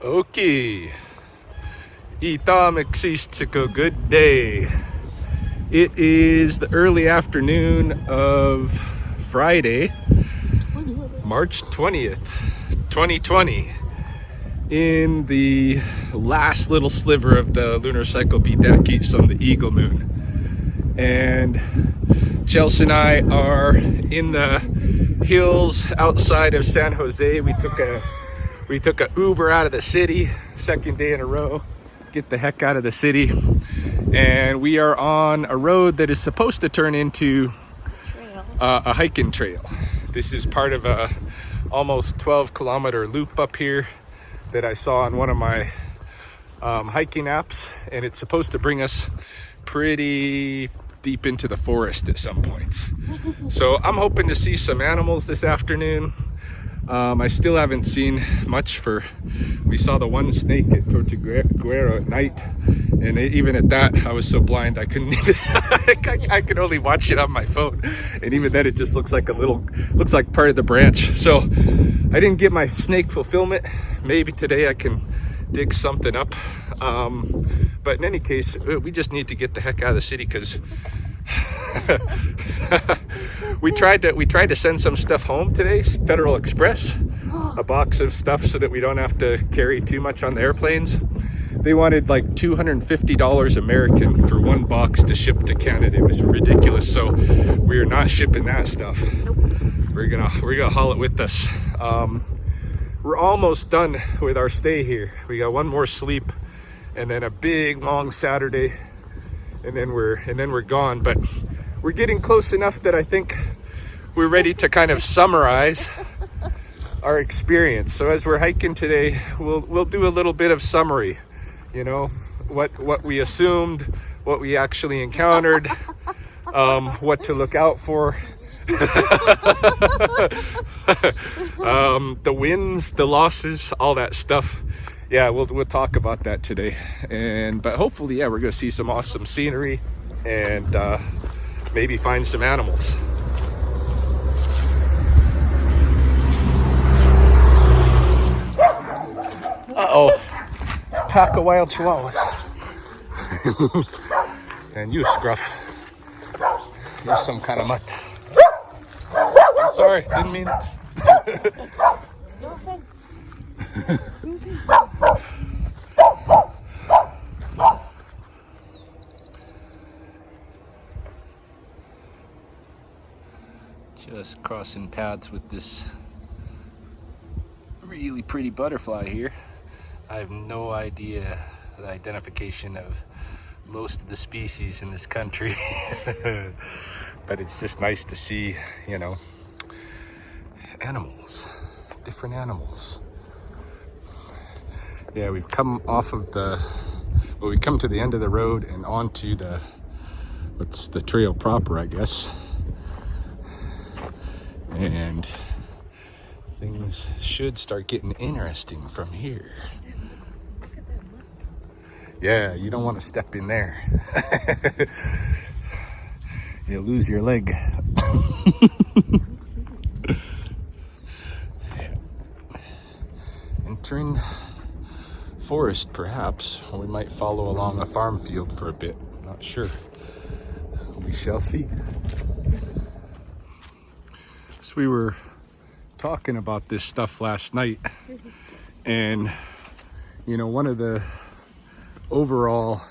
Okay. Ita Mexico, good day. It is the early afternoon of Friday, March 20th, 2020. In the last little sliver of the lunar cycle decades on the Eagle Moon. And Chels and I are in the hills outside of San Jose. We took a Uber out of the city, second day in a row, get the heck out of the city. And we are on a road that is supposed to turn into a hiking trail. This is part of a almost 12-kilometer loop up here that I saw on one of my hiking apps, and it's supposed to bring us pretty deep into the forest at some points. So I'm hoping to see some animals this afternoon. I still haven't seen much. We saw the one snake at Tortuguero at night, and even at that I was so blind I couldn't even I could only watch it on my phone, and even then it just looks like part of the branch. So I didn't get my snake fulfillment. Maybe today I can dig something up, but in any case we just need to get the heck out of the city, because we tried to send some stuff home today, Federal Express, a box of stuff so that we don't have to carry too much on the airplanes. They wanted like $250 American for one box to ship to Canada. It was ridiculous, so we are not shipping that stuff. We're gonna haul it with us. We're almost done with our stay here. We got one more sleep and then a big long Saturday, and then we're gone. But we're getting close enough that I think we're ready to kind of summarize our experience. So as we're hiking today, we'll do a little bit of summary, you know, what we assumed, what we actually encountered, what to look out for. The wins, the losses, all that stuff. Yeah, we'll talk about that today. But hopefully, yeah, we're gonna see some awesome scenery and maybe find some animals. Uh-oh, pack of wild chihuahuas. And you, Scruff, you're some kind of mutt. I'm sorry, didn't mean it. No offense. Just crossing paths with this really pretty butterfly here. I have no idea the identification of most of the species in this country. But it's just nice to see, you know, animals, different animals. Yeah, we've come off of we come to the end of the road and onto what's the trail proper, I guess. And things should start getting interesting from here. Yeah, you don't want to step in there. You'll lose your leg. Entering forest, perhaps. We might follow along a farm field for a bit. Not sure. We shall see. So we were talking about this stuff last night, and you know, one of the overall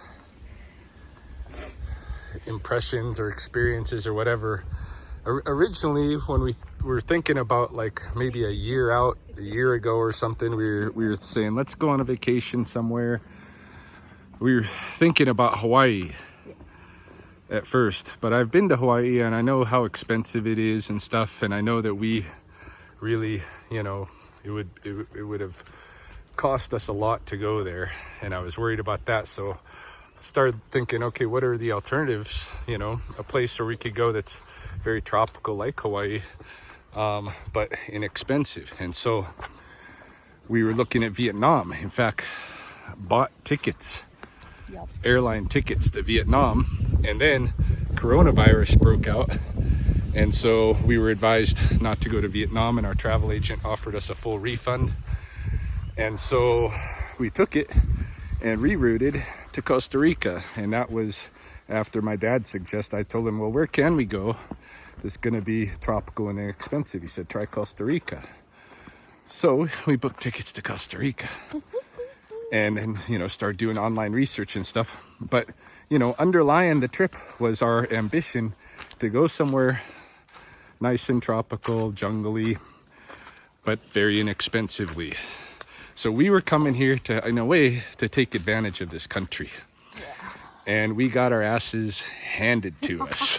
impressions or experiences or whatever, originally when we were thinking about like maybe a year ago or something, we were saying let's go on a vacation somewhere. We were thinking about Hawaii at first, but I've been to Hawaii and I know how expensive it is and stuff, and I know that we really, you know, it would have cost us a lot to go there, and I was worried about that. So I started thinking, okay, what are the alternatives? You know, a place where we could go that's very tropical like Hawaii, but inexpensive. And so we were looking at Vietnam. In fact, bought tickets, airline tickets to Vietnam, and then coronavirus broke out, and so we were advised not to go to Vietnam, and our travel agent offered us a full refund. And so we took it and rerouted to Costa Rica. And that was after my dad suggested. I told him, well, where can we go that's going to be tropical and inexpensive? He said, try Costa Rica. So we booked tickets to Costa Rica and then, you know, start doing online research and stuff. But, you know, underlying the trip was our ambition to go somewhere nice and tropical, jungly, but very inexpensively. So we were coming here to, in a way, to take advantage of this country. And we got our asses handed to us.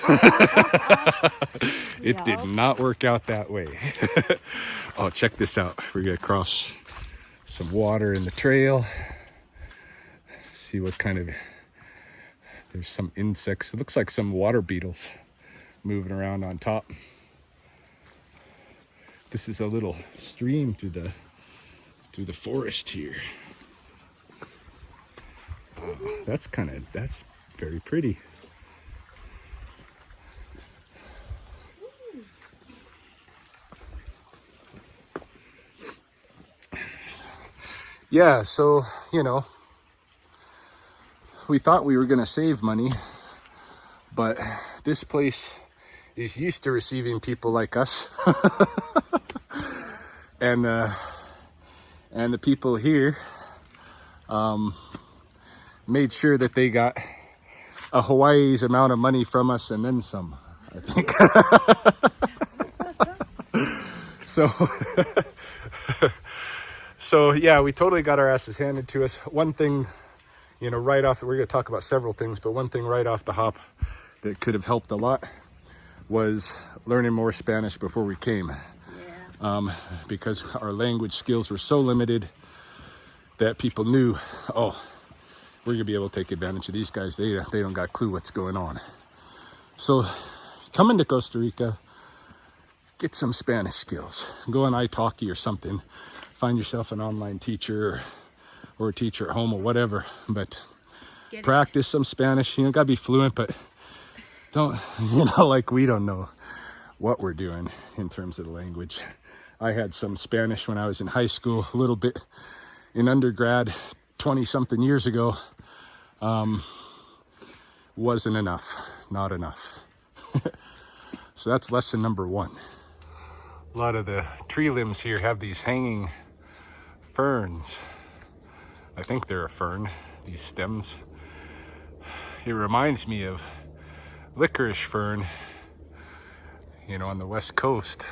It did not work out that way. Oh, check this out. We're gonna cross some water in the trail. See what kind of, there's some insects. It looks like some water beetles moving around on top. This is a little stream through the forest here. That's very pretty. Yeah, so, you know, we thought we were going to save money, but this place is used to receiving people like us. And the people here made sure that they got a Hawaii's amount of money from us and then some, I think. So yeah, we totally got our asses handed to us. One thing, you know, right off, we're going to talk about several things, but one thing right off the hop that could have helped a lot was learning more Spanish before we came. Because our language skills were so limited that people knew, oh, we're gonna be able to take advantage of these guys. They don't got a clue what's going on. So coming to Costa Rica, get some Spanish skills. Go on italki or something. Find yourself an online teacher or a teacher at home or whatever. But practice some Spanish. You know, gotta be fluent, but don't, you know, like we don't know what we're doing in terms of the language. I had some Spanish when I was in high school, a little bit in undergrad 20-something years ago. Wasn't enough, not enough. So that's lesson number one. A lot of the tree limbs here have these hanging ferns. I think they're a fern, these stems. It reminds me of licorice fern, you know, on the west coast.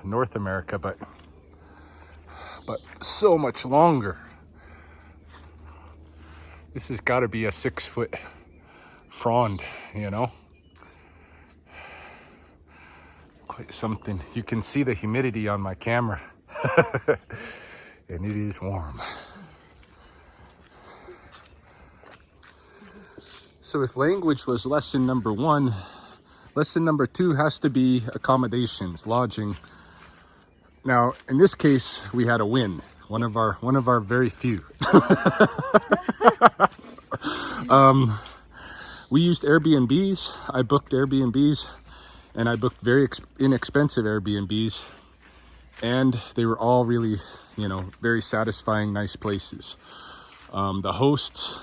North America, but so much longer. This has got to be a 6-foot frond, you know. Quite something. You can see the humidity on my camera. And it is warm. So if language was lesson number one, lesson number two has to be accommodations, lodging. Now, in this case, we had a win. One of our very few. We used Airbnbs. I booked Airbnbs, and I booked very inexpensive Airbnbs, and they were all really, you know, very satisfying, nice places. The hosts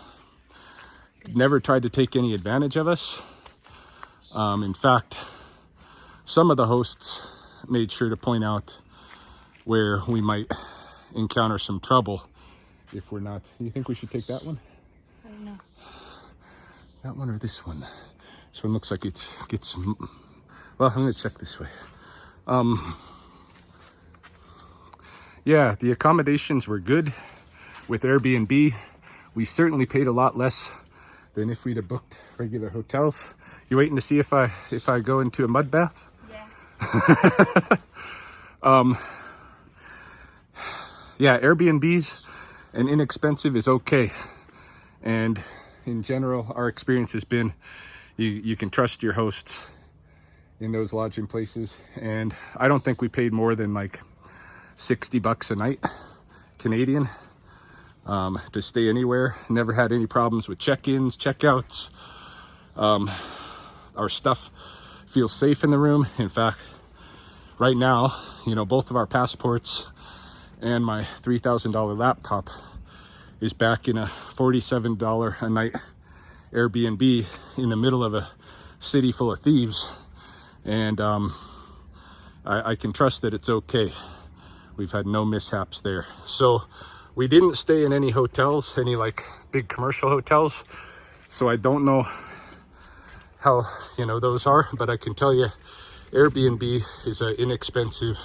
never tried to take any advantage of us. In fact, some of the hosts made sure to point out where we might encounter some trouble if we're not. You think we should take that one? I don't know. That one or this one? This one looks like it gets, well, I'm gonna check this way. Yeah, the accommodations were good with Airbnb. We certainly paid a lot less than if we'd have booked regular hotels. You waiting to see if I go into a mud bath? Yeah. Yeah, Airbnbs and inexpensive is okay. And in general, our experience has been you can trust your hosts in those lodging places. And I don't think we paid more than like $60 a night Canadian to stay anywhere. Never had any problems with check-ins, check-outs. Our stuff feels safe in the room. In fact, right now, you know, both of our passports and my $3,000 laptop is back in a $47 a night Airbnb in the middle of a city full of thieves. And I can trust that it's okay. We've had no mishaps there. So we didn't stay in any hotels, any like big commercial hotels. So I don't know how, those are, but I can tell you Airbnb is an inexpensive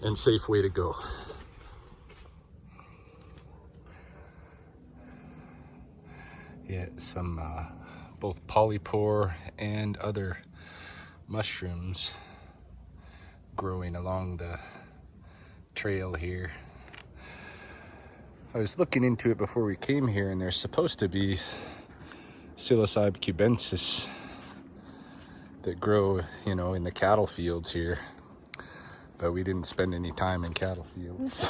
and safe way to go. Yeah, some both polypore and other mushrooms growing along the trail here. I was looking into it before we came here, and there's supposed to be psilocybe cubensis that grow, in the cattle fields here, but we didn't spend any time in cattle fields.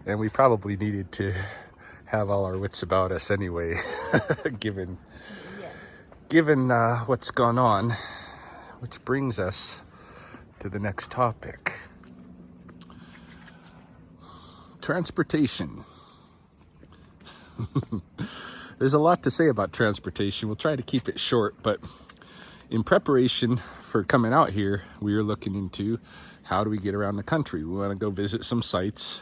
And we probably needed to have all our wits about us anyway, given what's gone on, which brings us to the next topic. Transportation. There's a lot to say about transportation. We'll try to keep it short, but in preparation for coming out here, we were looking into how do we get around the country. We want to go visit some sites.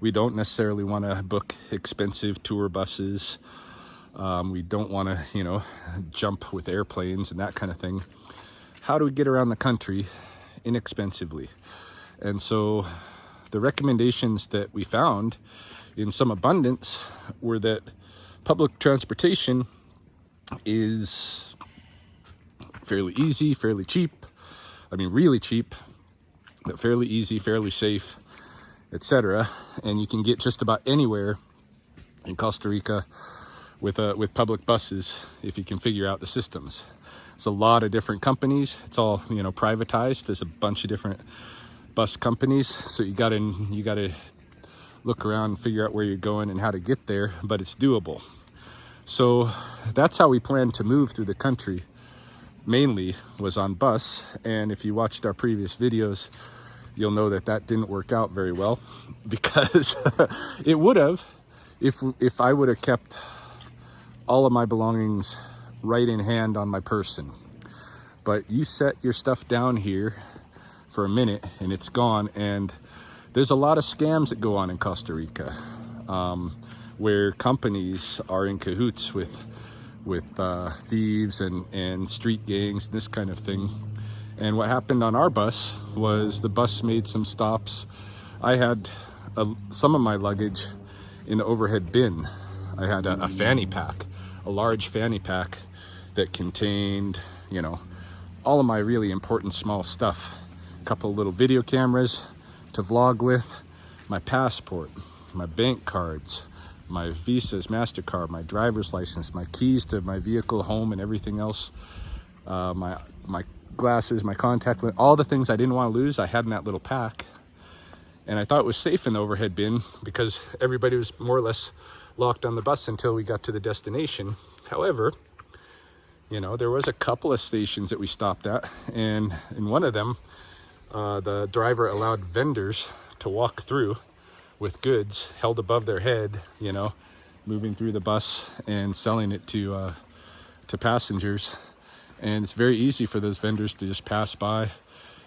We don't necessarily want to book expensive tour buses. We don't want to, jump with airplanes and that kind of thing. How do we get around the country inexpensively? And so the recommendations that we found in some abundance were that public transportation is fairly easy, fairly cheap. I mean, really cheap, but fairly easy, fairly safe, etc. And you can get just about anywhere in Costa Rica with public buses if you can figure out the systems. It's a lot of different companies. It's all, privatized. There's a bunch of different bus companies. So you gotta look around and figure out where you're going and how to get there, but it's doable. So that's how we plan to move through the country. Mainly was on bus. And if you watched our previous videos, you'll know that didn't work out very well, because it would have if I would have kept all of my belongings right in hand on my person. But you set your stuff down here for a minute and it's gone. And there's a lot of scams that go on in Costa Rica, where companies are in cahoots with thieves and street gangs and this kind of thing. And what happened on our bus was the bus made some stops. I had some of my luggage in the overhead bin. I had a fanny pack, a large fanny pack that contained, all of my really important small stuff. A couple of little video cameras to vlog with, my passport, my bank cards, my visas, MasterCard, my driver's license, my keys to my vehicle, home, and everything else, my glasses, my contact lens, all the things I didn't want to lose, I had in that little pack. And I thought it was safe in the overhead bin because everybody was more or less locked on the bus until we got to the destination. However, there was a couple of stations that we stopped at, and in one of them, the driver allowed vendors to walk through with goods held above their head, moving through the bus and selling it to passengers. And it's very easy for those vendors to just pass by,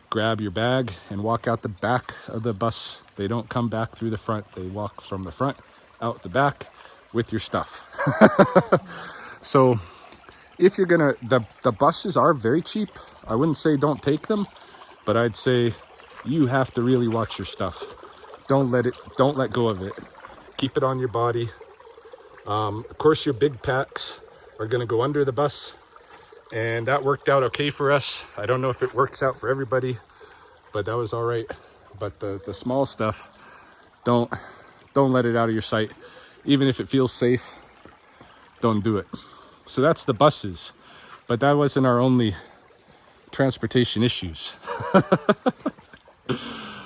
grab your bag, and walk out the back of the bus. They don't come back through the front. They walk from the front out the back with your stuff. So if you're gonna, the buses are very cheap. I wouldn't say don't take them, but I'd say you have to really watch your stuff. Don't let go of it. Keep it on your body. Of course, your big packs are gonna go under the bus, and that worked out okay for us. I don't know if it works out for everybody, but that was all right. But the small stuff, don't let it out of your sight. Even if it feels safe, don't do it. So that's the buses, but that wasn't our only transportation issues.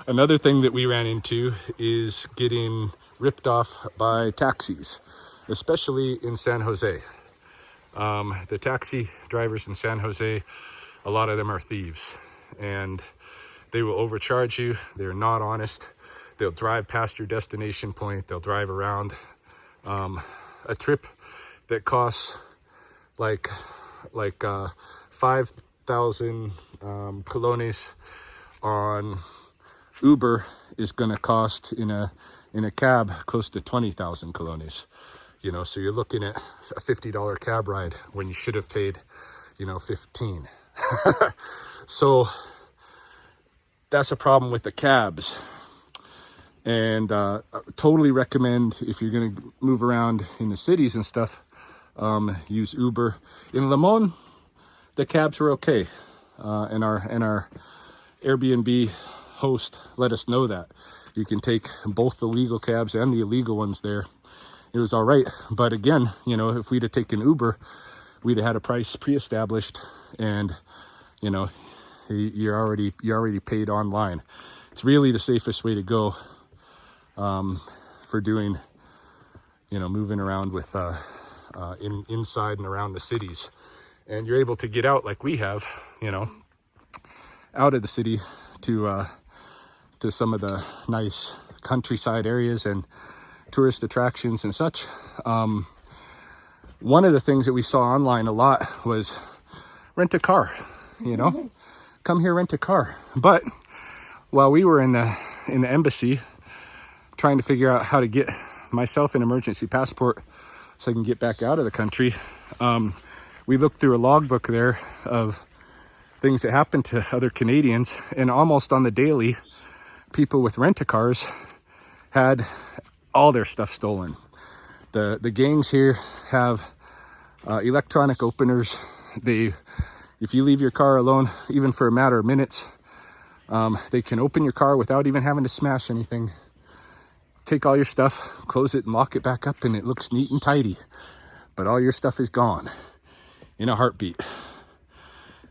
Another thing that we ran into is getting ripped off by taxis, especially in San Jose. The taxi drivers in San Jose, a lot of them are thieves, and they will overcharge you. They're not honest. They'll drive past your destination point. They'll drive around. A trip that costs like 5,000 colones on Uber is going to cost in a cab close to 20,000 colones. You know, so you're looking at a $50 cab ride when you should have paid, you know, 15. So that's a problem with the cabs. And totally recommend, if you're going to move around in the cities and stuff, use Uber. In Limon, the cabs were okay. And our Airbnb host let us know that. You can take both the legal cabs and the illegal ones there. It was all right. But again, you know, if we'd have taken Uber, we'd have had a price pre-established, and, you know, you're already paid online. It's really the safest way to go for doing, you know, moving around with inside and around the cities. And you're able to get out like we have, you know, out of the city to some of the nice countryside areas and tourist attractions and such. One of the things that we saw online a lot was rent a car, you know, come here, rent a car. But while we were in the embassy trying to figure out how to get myself an emergency passport so I can get back out of the country, we looked through a logbook there of things that happened to other Canadians, and almost on the daily, people with rent-a-cars had all their stuff stolen. The gangs here have electronic openers. If you leave your car alone, even for a matter of minutes, they can open your car without even having to smash anything. Take all your stuff, close it and lock it back up, and it looks neat and tidy. But all your stuff is gone in a heartbeat.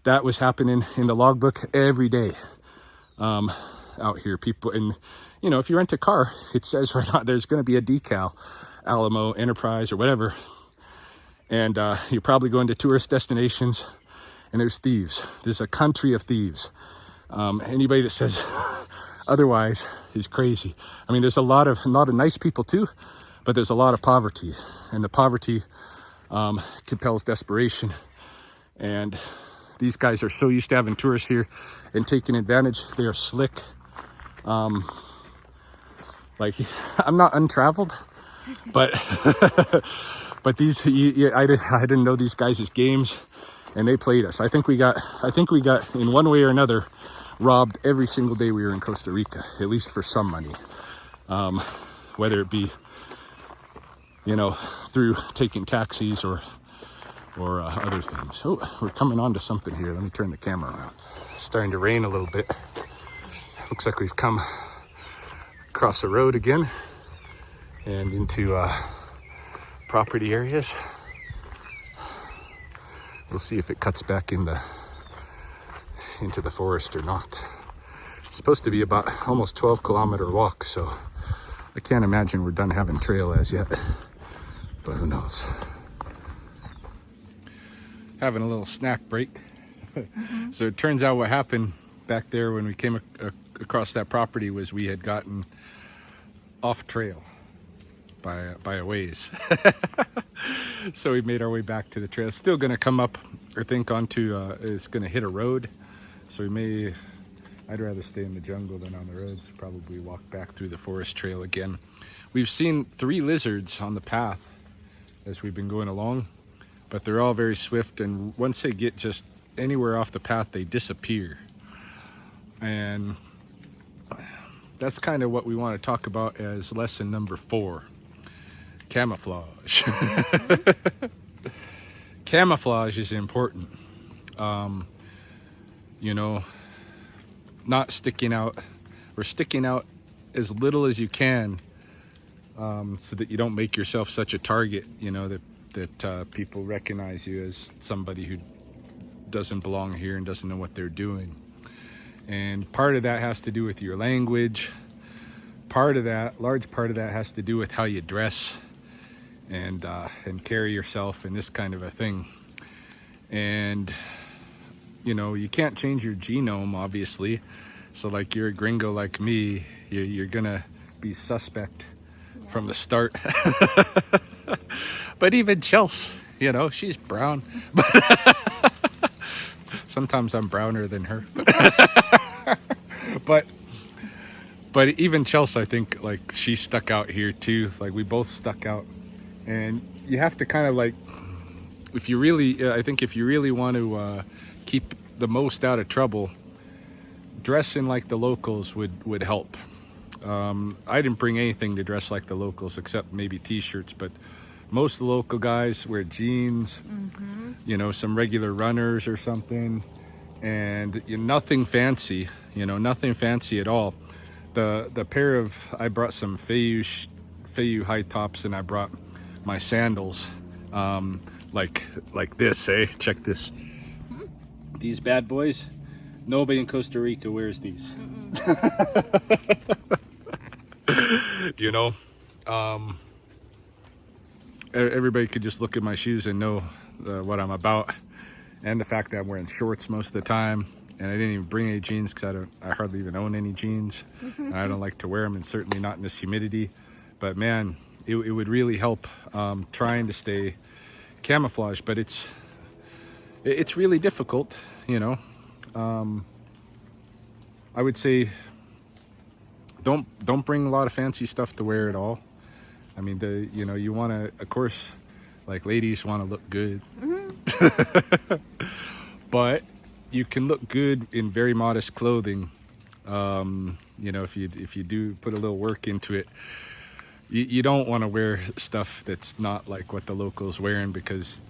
That was happening in the logbook every day out here. People, and you know, if you rent a car, it says right on there's going to be a decal, Alamo, Enterprise, or whatever. And you're probably going to tourist destinations, and there's thieves. There's a country of thieves. Anybody that says otherwise is crazy. I mean, there's a lot of nice people too, but there's a lot of poverty, and the poverty compels desperation. And these guys are so used to having tourists here and taking advantage. They are slick. Like, I'm not untraveled, but but these I didn't know these guys' games, and they played us. I think we got in one way or another robbed every single day we were in Costa Rica, at least for some money, whether it be, you know, through taking taxis or other things. Oh, we're coming on to something here. Let me turn the camera around. It's starting to rain a little bit. Looks like we've come across the road again and into property areas. We'll see if it cuts back into the forest or not. It's supposed to be about almost 12-kilometer walk, so I can't imagine we're done having trail as yet, but who knows. Having a little snack break. So it turns out what happened back there when we came across that property was we had gotten off trail by a ways. So we made our way back to the trail. It's still going to come up, I think, onto it's going to hit a road. So I'd rather stay in the jungle than on the roads. Probably walk back through the forest trail again. We've seen 3 lizards on the path as we've been going along, but they're all very swift, and once they get just anywhere off the path, they disappear. And that's kind of what we want to talk about as lesson number 4. Camouflage. Camouflage is important. You know, not sticking out, or sticking out as little as you can, so that you don't make yourself such a target, you know, that people recognize you as somebody who doesn't belong here and doesn't know what they're doing. And part of that has to do with your language. Large part of that has to do with how you dress and carry yourself and this kind of a thing. And, you know, you can't change your genome, obviously. So like, you're a gringo like me, you're gonna be suspect from the start. But even Chels, you know, she's brown. Sometimes I'm browner than her. But even Chels, I think, like, she stuck out here too. Like, we both stuck out. And you have to kind of, like, if you really, I think if you really want to keep the most out of trouble, dressing like the locals would help. I didn't bring anything to dress like the locals except maybe t-shirts, but most of the local guys wear jeans, you know, some regular runners or something, and nothing fancy, you know, nothing fancy at all. The pair of, I brought some Feiyu high tops, and I brought my sandals, like this, eh? Check this. These bad boys. Nobody in Costa Rica wears these. You know, everybody could just look at my shoes and know what I'm about, and the fact that I'm wearing shorts most of the time. And I didn't even bring any jeans because I hardly even own any jeans. I don't like to wear them, and certainly not in this humidity. But man, it would really help trying to stay camouflaged, but it's really difficult, you know. I would say don't bring a lot of fancy stuff to wear at all. I mean, you know, you want to, of course, like, ladies want to look good. But you can look good in very modest clothing. You know, if you do put a little work into it. You don't want to wear stuff that's not like what the locals wearing, because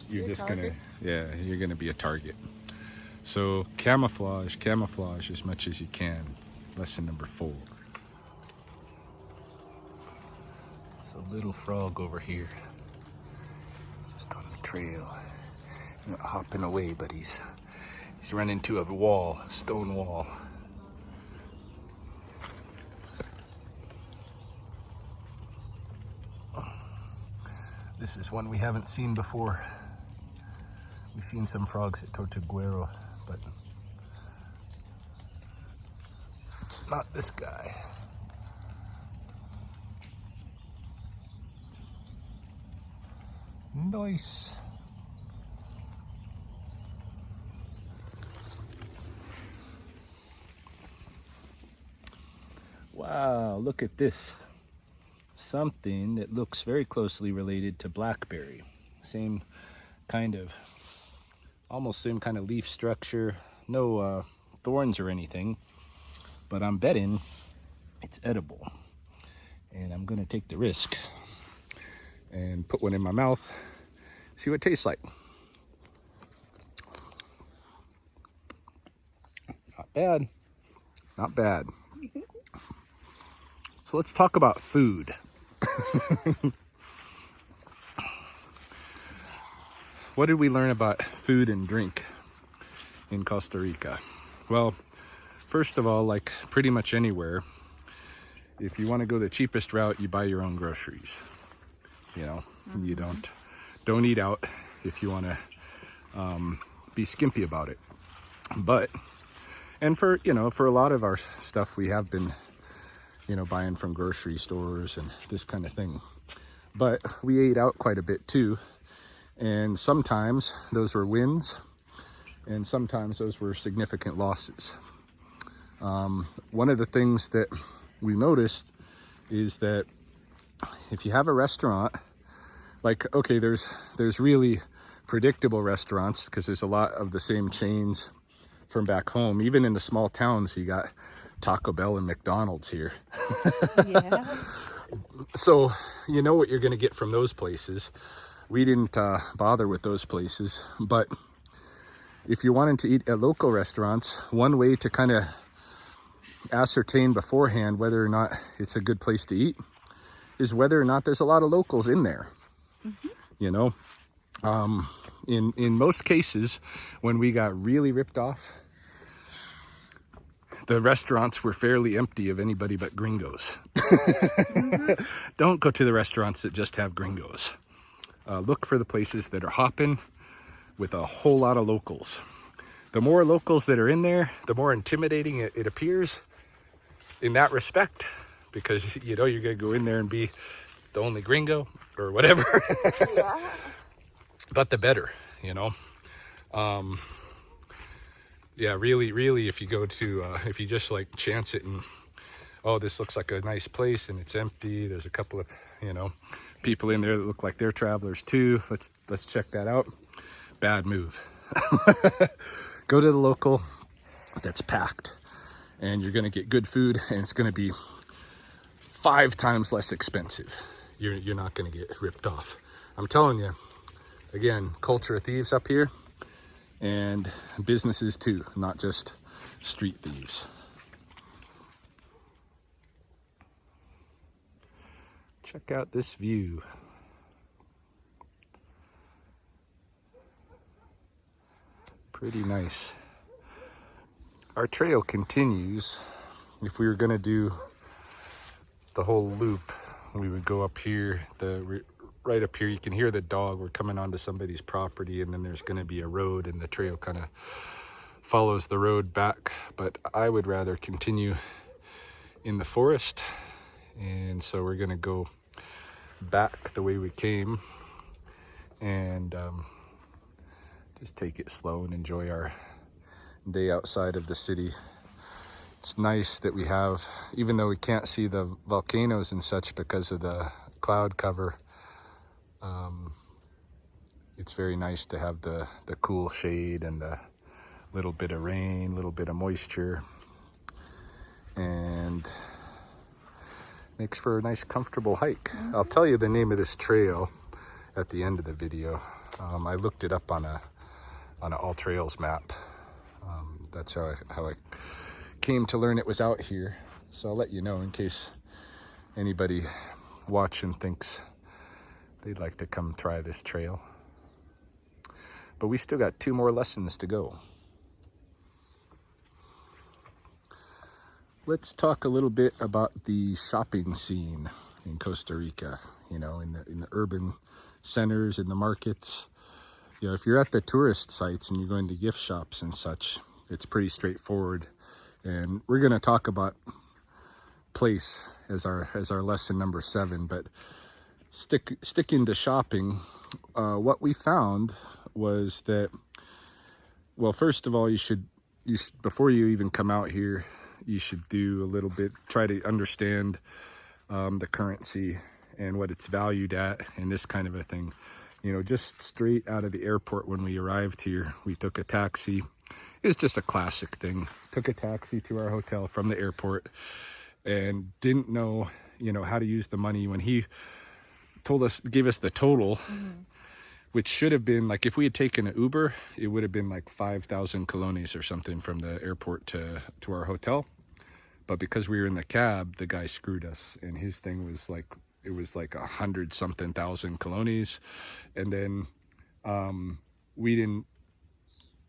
you're just gonna, you're gonna be a target. So camouflage as much as you can. Lesson number 4. There's a little frog over here, just on the trail. He's not hopping away, but he's run into a wall, a stone wall. This is one we haven't seen before. We've seen some frogs at Tortuguero, but not this guy. Nice. Wow, look at this. Something that looks very closely related to blackberry. Same kind of, almost same kind of leaf structure. No thorns or anything, but I'm betting it's edible. And I'm gonna take the risk and put one in my mouth, see what it tastes like. Not bad, not bad. So let's talk about food. What did we learn about food and drink in Costa Rica? Well, first of all, like pretty much anywhere, if you want to go the cheapest route, you buy your own groceries. You know, you don't eat out if you want to be skimpy about it. But, and for, you know, for a lot of our stuff, we have been, you know, buying from grocery stores and this kind of thing. But we ate out quite a bit too. And sometimes those were wins, and sometimes those were significant losses. One of the things that we noticed is that if you have a restaurant, like, okay, there's really predictable restaurants because there's a lot of the same chains from back home. Even in the small towns, you got Taco Bell and McDonald's here. Yeah. So you know what you're going to get from those places. We didn't bother with those places, but if you're wanting to eat at local restaurants, one way to kind of ascertain beforehand whether or not it's a good place to eat is whether or not there's a lot of locals in there. You know, in most cases, when we got really ripped off, the restaurants were fairly empty of anybody but gringos. Don't go to the restaurants that just have gringos. Look for the places that are hopping with a whole lot of locals. The more locals that are in there, the more intimidating it appears in that respect. because you know you're gonna go in there and be the only gringo or whatever. Yeah. But the better, you know. Yeah, really, if you go to, if you just like chance it and, oh, this looks like a nice place and it's empty. There's a couple of, you know, people in there that look like they're travelers too. Let's check that out. Bad move. Go to the local that's packed, and you're gonna get good food, and it's gonna be 5 times less expensive. You're not gonna get ripped off. I'm telling you, again, culture of thieves up here, and businesses too, not just street thieves. Check out this view. Pretty nice. Our trail continues. If we were gonna do the whole loop, we would go up here, right up here. You can hear the dog. We're coming onto somebody's property, and then there's gonna be a road, and the trail kind of follows the road back. But I would rather continue in the forest, and so we're gonna go back the way we came, and just take it slow and enjoy our day outside of the city. It's nice that we have, even though we can't see the volcanoes and such because of the cloud cover, it's very nice to have the cool shade and the little bit of rain, little bit of moisture, and makes for a nice comfortable hike. I'll tell you the name of this trail at the end of the video. I looked it up on an all trails map. That's how I came to learn it was out here. So I'll let you know in case anybody watching thinks they'd like to come try this trail. But we still got 2 more lessons to go. Let's talk a little bit about the shopping scene in Costa Rica, you know, in the urban centers, in the markets. You know, if you're at the tourist sites and you're going to gift shops and such, it's pretty straightforward. And we're going to talk about place as our lesson number 7, but sticking to shopping, what we found was that, well, first of all, you should before you even come out here, you should do a little bit, try to understand the currency and what it's valued at and this kind of a thing. You know, just straight out of the airport when we arrived here, we took a taxi. It was just a classic thing. Took a taxi to our hotel from the airport and didn't know, you know, how to use the money. When he gave us the total, which should have been like, if we had taken an Uber, it would have been like 5,000 colones or something from the airport to our hotel. But because we were in the cab, the guy screwed us, and his thing was like, it was like 100-something thousand colones. And then we didn't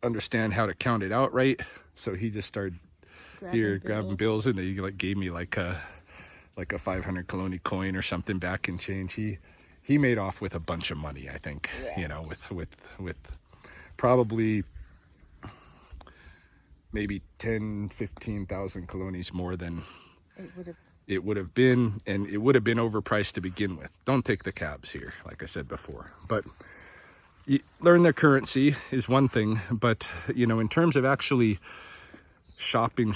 understand how to count it out right, so he just started grabbing bills, and he like gave me like a 500 coloni coin or something back in change. He made off with a bunch of money, I think. Yeah. You know, with probably maybe 10,000-15,000 colones more than it would have been, and it would have been overpriced to begin with. Don't take the cabs here, like I said before. But learn their currency is one thing, but you know, in terms of actually shopping,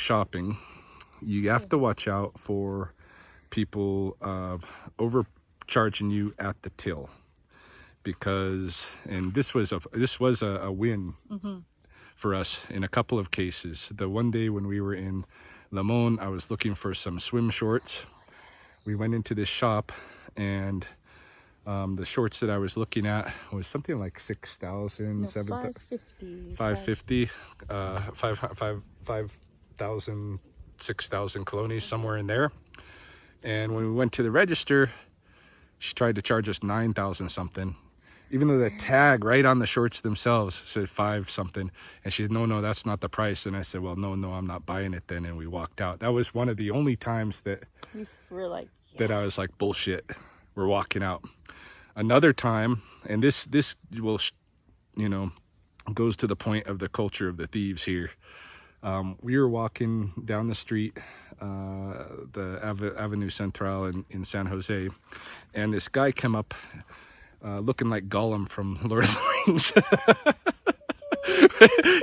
you have to watch out for people overcharging you at the till, because, and this was a win for us in a couple of cases. The one day when we were in Limon, I was looking for some swim shorts. We went into this shop, and the shorts that I was looking at was something like 6,000, 550, 5,000, 6,000 colones, somewhere in there. And when we went to the register, she tried to charge us 9,000 something, even though the tag right on the shorts themselves said 5 something. And she said, no, that's not the price. And I said, well, no, I'm not buying it then. And we walked out. That was one of the only times that we were like, that I was like, bullshit, we're walking out. Another time, and this will, you know, goes to the point of the culture of the thieves here. We were walking down the street, the Avenue Central in San Jose, and this guy came up looking like Gollum from Lord of the Rings.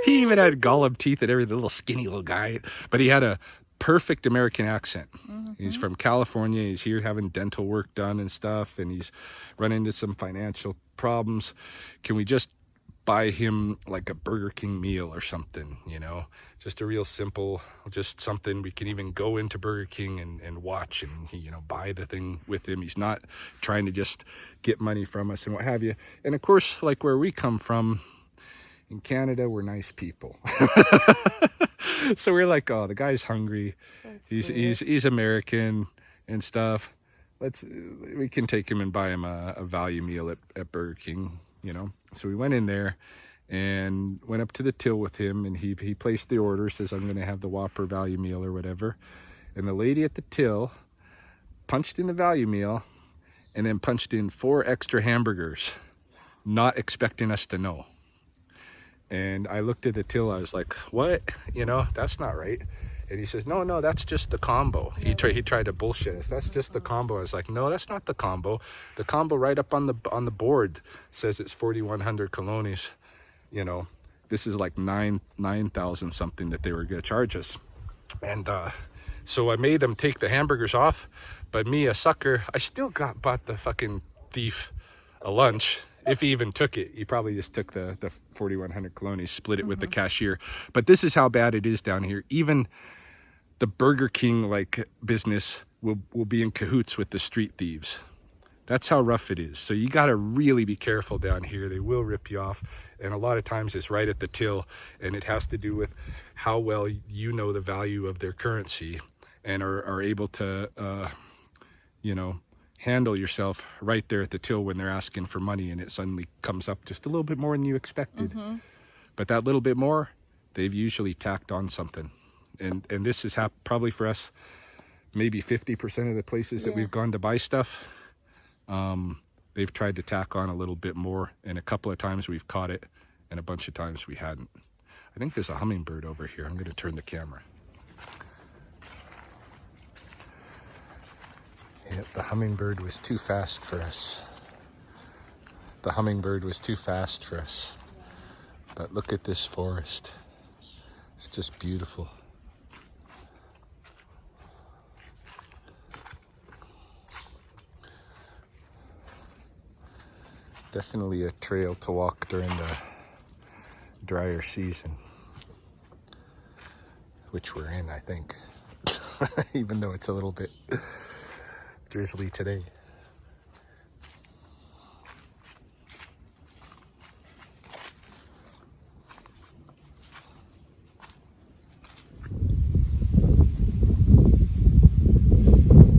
He even had Gollum teeth and everything, little skinny little guy, but he had a perfect American accent. He's from California. He's here having dental work done and stuff, and he's run into some financial problems. Can we just buy him like a Burger King meal or something, you know, just a real simple, just something we can even go into Burger King and watch and, you know, buy the thing with him. He's not trying to just get money from us and what have you. And of course, like where we come from in Canada, we're nice people. So we're like, oh, the guy's hungry. He's American and stuff. We can take him and buy him a value meal at Burger King, you know. So we went in there and went up to the till with him, and he placed the order, says, I'm going to have the Whopper value meal or whatever. And the lady at the till punched in the value meal and then punched in 4 extra hamburgers, not expecting us to know. And I looked at the till, I was like, what? You know, that's not right. And he says, no, that's just the combo. He tried to bullshit us. That's just the combo. I was like, no, that's not the combo. The combo right up on the board says it's 4,100 colones. You know, this is like 9,000 something that they were going to charge us. And so I made them take the hamburgers off. But me, a sucker, I still bought the fucking thief a lunch. If he even took it, he probably just took the 4,100 colones, split it with the cashier. But this is how bad it is down here. Even the Burger King like business will be in cahoots with the street thieves. That's how rough it is. So you got to really be careful down here. They will rip you off. And a lot of times it's right at the till. And it has to do with how well you know the value of their currency and are able to, you know, handle yourself right there at the till when they're asking for money and it suddenly comes up just a little bit more than you expected. But that little bit more, they've usually tacked on something. And this has happened probably for us, maybe 50% of the places that we've gone to buy stuff. They've tried to tack on a little bit more, and a couple of times we've caught it and a bunch of times we hadn't. I think there's a hummingbird over here. I'm going to turn the camera. Yep, the hummingbird was too fast for us. The hummingbird was too fast for us. But look at this forest. It's just beautiful. Definitely a trail to walk during the drier season, which we're in, I think, even though it's a little bit drizzly today.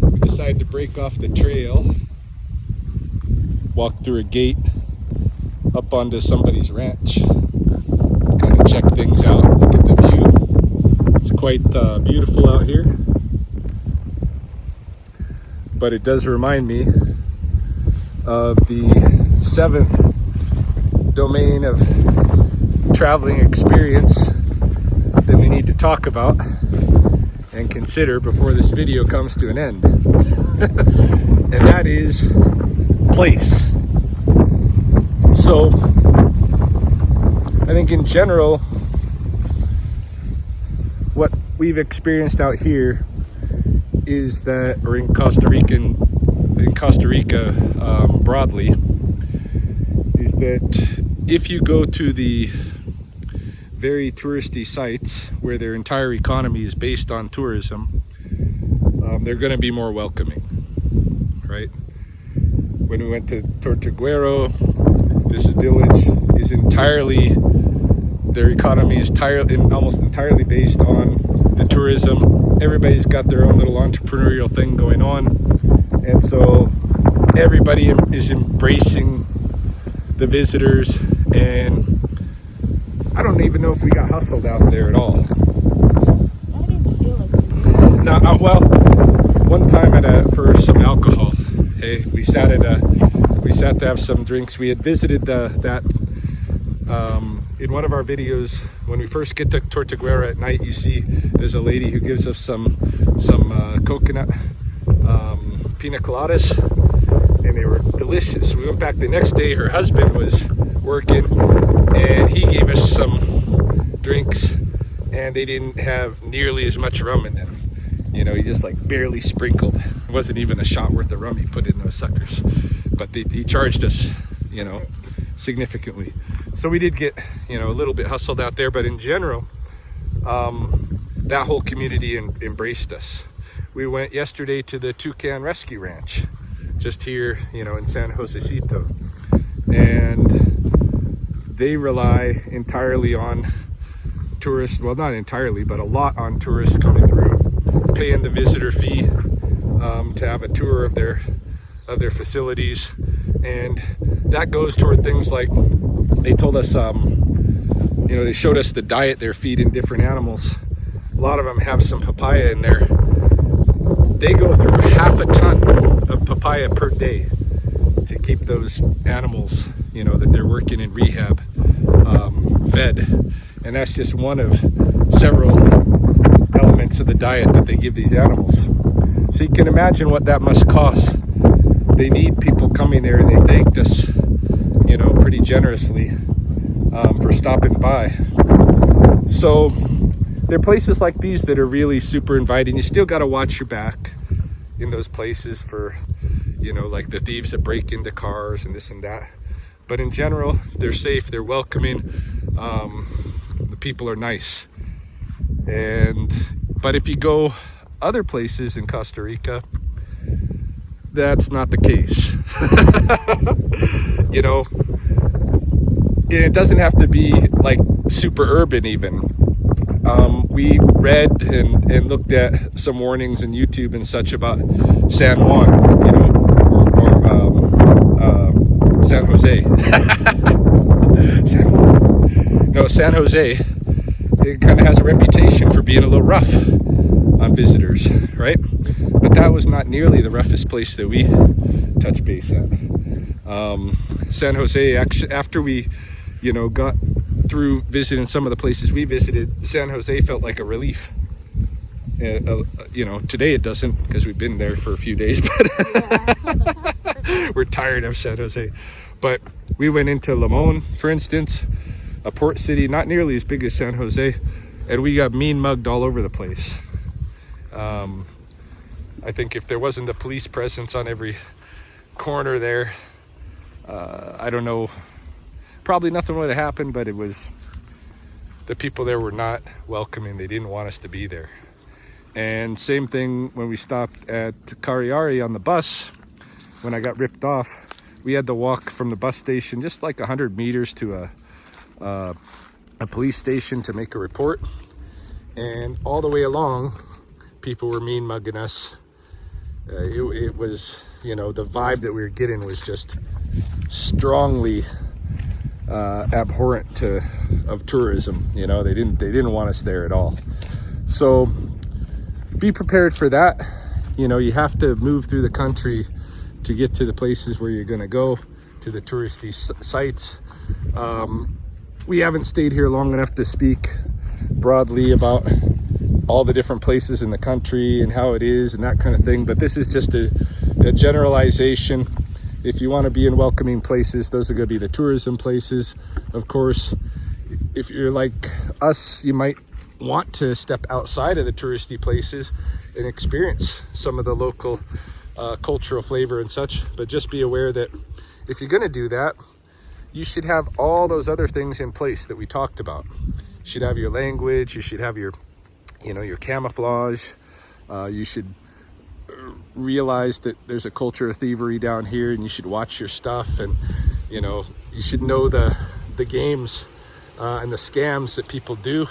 We decided to break off the trail, walk through a gate up onto somebody's ranch, kind of check things out, look at the view. It's quite beautiful out here. But it does remind me of the 7th domain of traveling experience that we need to talk about and consider before this video comes to an end. And that is place. So I think in general, what we've experienced out here is that, or in Costa Rica broadly, is that if you go to the very touristy sites where their entire economy is based on tourism, they're going to be more welcoming, right? When we went to Tortuguero, this village is entirely, their economy is almost entirely based on the tourism. Everybody's got their own little entrepreneurial thing going on, and so everybody is embracing the visitors, and I don't even know if we got hustled out there at all. I didn't feel like we did. No, well, one time for some alcohol, hey, we sat to have some drinks. We had visited that In one of our videos, when we first get to Tortuguera at night, you see there's a lady who gives us some coconut pina coladas, and they were delicious. We went back the next day. Her husband was working, and he gave us some drinks, and they didn't have nearly as much rum in them. You know, he just like barely sprinkled. It wasn't even a shot worth of rum he put in those suckers, but he charged us, you know, significantly. So we did get, you know, a little bit hustled out there, but in general, that whole community embraced us. We went yesterday to the Toucan Rescue Ranch, just here, you know, in San Josecito, and they rely entirely on tourists. Well, not entirely, but a lot on tourists coming through, paying the visitor fee to have a tour of their facilities, and that goes toward things like, they told us, you know, they showed us the diet they're feeding different animals. A lot of them have some papaya in there. They go through half a ton of papaya per day to keep those animals, you know, that they're working in rehab, fed. And that's just one of several elements of the diet that they give these animals. So you can imagine what that must cost. They need people coming there, and they thanked us, you know, pretty generously for stopping by. So there are places like these that are really super inviting. You still got to watch your back in those places for, you know, like the thieves that break into cars and this and that. But in general, they're safe, they're welcoming, the people are nice. But if you go other places in Costa Rica, that's not the case. You know, it doesn't have to be like super urban even. We read and looked at some warnings on YouTube and such about San Juan, you know, or San Jose. San Jose, it kind of has a reputation for being a little rough on visitors, right? But that was not nearly the roughest place that we touched base at. San Jose, actually, after we, you know, got through visiting some of the places we visited, San Jose felt like a relief. You know, today it doesn't, because we've been there for a few days, but we're tired of San Jose. But we went into Limon, for instance, a port city not nearly as big as San Jose, and we got mean mugged all over the place. I think if there wasn't a police presence on every corner there, I don't know, probably nothing would have happened, but it was, the people there were not welcoming. They didn't want us to be there. And same thing when we stopped at Cariari on the bus. When I got ripped off, we had to walk from the bus station just like 100 meters to a police station to make a report. And all the way along, people were mean mugging us. It was, you know, the vibe that we were getting was just strongly abhorrent of tourism. You know, they didn't want us there at all. So be prepared for that. You know, you have to move through the country to get to the places where you're going to go, to the touristy sites. We haven't stayed here long enough to speak broadly about all the different places in the country and how it is and that kind of thing, but this is just a generalization. If you want to be in welcoming places, those are going to be the tourism places. Of course, if you're like us, you might want to step outside of the touristy places and experience some of the local cultural flavor and such, but just be aware that if you're going to do that, you should have all those other things in place that we talked about. You should have your language, you should have your, you know, your camouflage, you should realize that there's a culture of thievery down here, and you should watch your stuff, and you know, you should know the games and the scams that people do,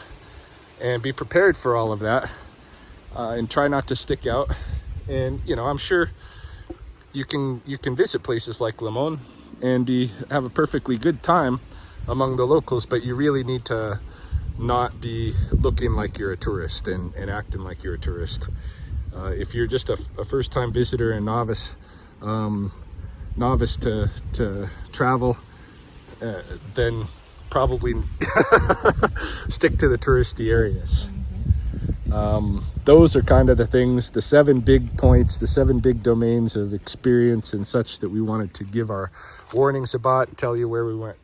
and be prepared for all of that, and try not to stick out. And you know, I'm sure you can visit places like Limon and have a perfectly good time among the locals, but you really need to not be looking like you're a tourist and acting like you're a tourist. If you're just a first-time visitor and novice to travel, then probably stick to the touristy areas. Those are kind of the things, the 7 big points, the 7 big domains of experience and such that we wanted to give our warnings about, tell you where we went,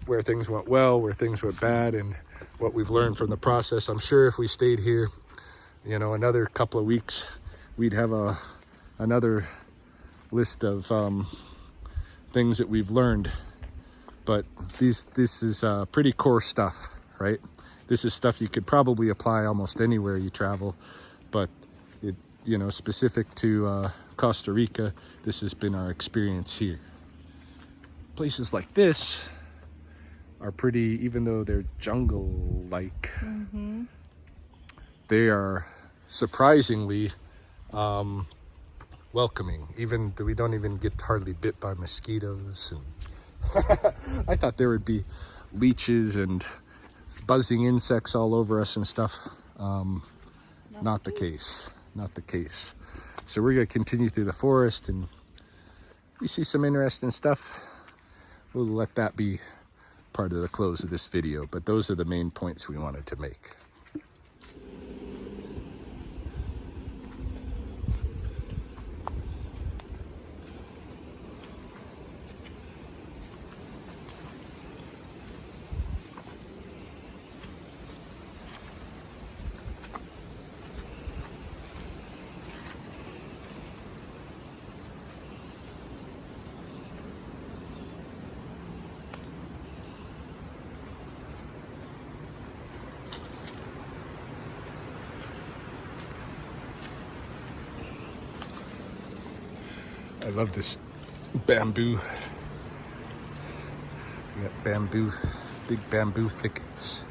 where things went well, where things went bad, and what we've learned from the process. I'm sure if we stayed here, you know, another couple of weeks, we'd have another list of things that we've learned. But this is pretty core stuff, right? This is stuff you could probably apply almost anywhere you travel, but it, you know, specific to Costa Rica, this has been our experience here. Places like this are pretty, even though they're jungle-like, they are surprisingly welcoming. Even though we don't even get hardly bit by mosquitoes, and I thought there would be leeches and buzzing insects all over us and stuff. Not the case. Not the case. So we're going to continue through the forest, and we see some interesting stuff. We'll let that be part of the close of this video, but those are the main points we wanted to make. I love this bamboo. We got bamboo, big bamboo thickets.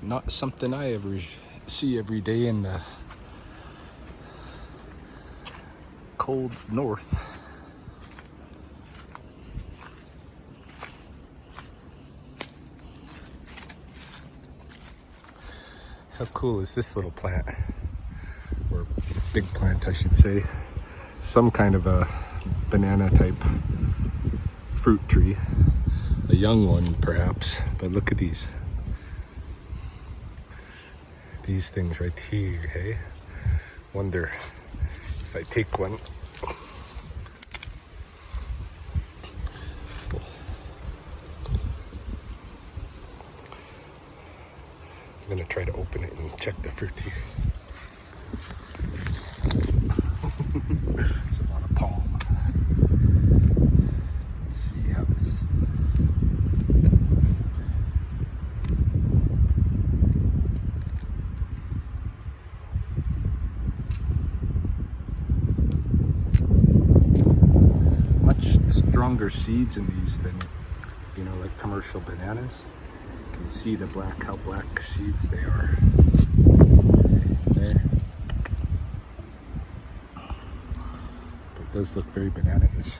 Not something I ever see every day in the cold north. How cool is this little plant? Or big plant, I should say. Some kind of a banana type fruit tree. A young one, perhaps. But look at these. These things right here, hey? Wonder if I take one. I'm gonna try to open it and check the fruit here. It's a lot of palm. Let's see how this. Much stronger seeds in these than, you know, like commercial bananas. You can see the black, how black seeds they are. There. But it does look very banana-ish.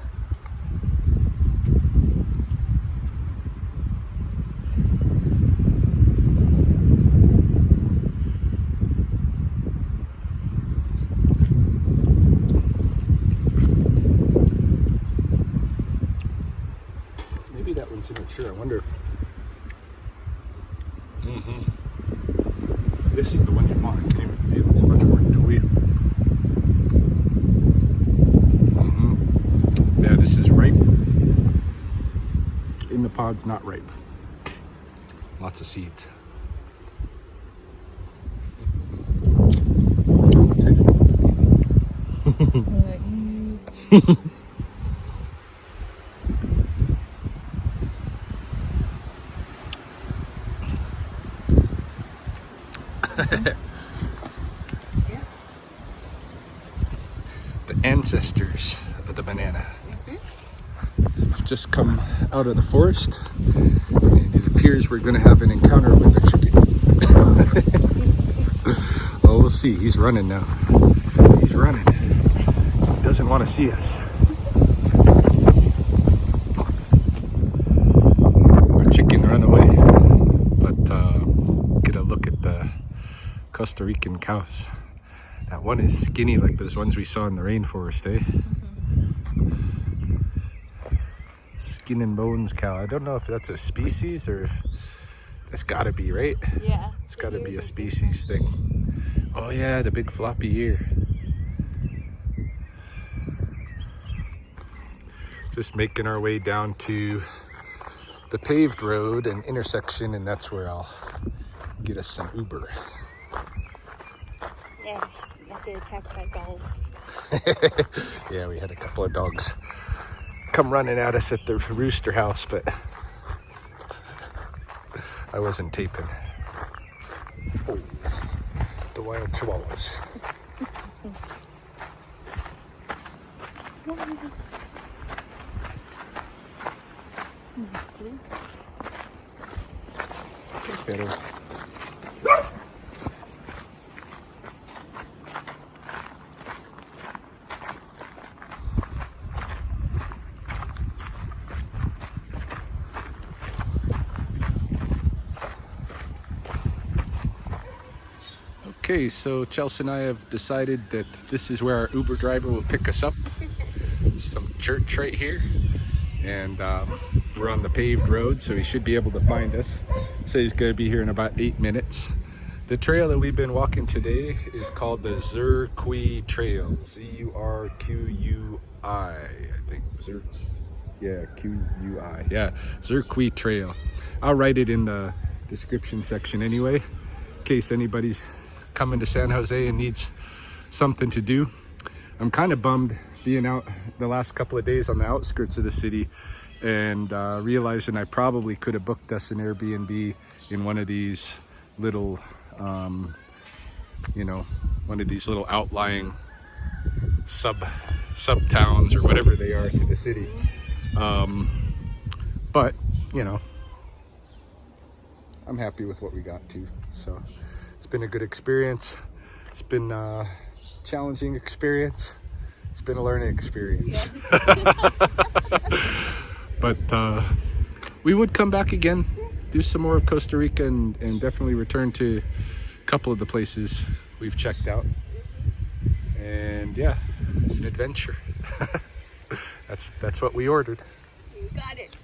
Maybe that one's immature. I wonder if this is the one you want. I can't even feel it. It's much more dewy. Yeah, this is ripe. In the pod's not ripe. Lots of seeds. The ancestors of the banana. We've just come out of the forest, and it appears we're going to have an encounter with a chicken. Oh, we'll see. He's running now. He's running. He doesn't want to see us. Our chicken run away. But get a look at the Costa Rican cows. That one is skinny like those ones we saw in the rainforest, eh? skin and bones cow. I don't know if that's a species or if it's gotta be, right? Yeah. It's gotta be a species thing. Oh yeah, the big floppy ear. Just making our way down to the paved road and intersection, and that's where I'll get us some Uber. Yeah, I get attacked by dogs. Yeah, we had a couple of dogs come running at us at the rooster house, but I wasn't taping. Oh, the wild chihuahuas. Pero okay, so Chels and I have decided that this is where our Uber driver will pick us up. Some church right here, and we're on the paved road, so he should be able to find us. So he's going to be here in about 8 minutes. The trail that we've been walking today is called the Zurqui Trail. Z-U-R-Q-U-I, I think. Yeah, Q-U-I. Yeah, Zurqui Trail. I'll write it in the description section anyway, in case anybody's coming to San Jose and needs something to do. I'm kind of bummed being out the last couple of days on the outskirts of the city and realizing I probably could have booked us an Airbnb in one of these little, you know, one of these little outlying sub towns or whatever they are to the city. But, you know, I'm happy with what we got to. So it's been a good experience. It's been a challenging experience. It's been a learning experience. Yeah. But we would come back again, do some more of Costa Rica, and definitely return to a couple of the places we've checked out. And yeah, an adventure. That's what we ordered. You got it.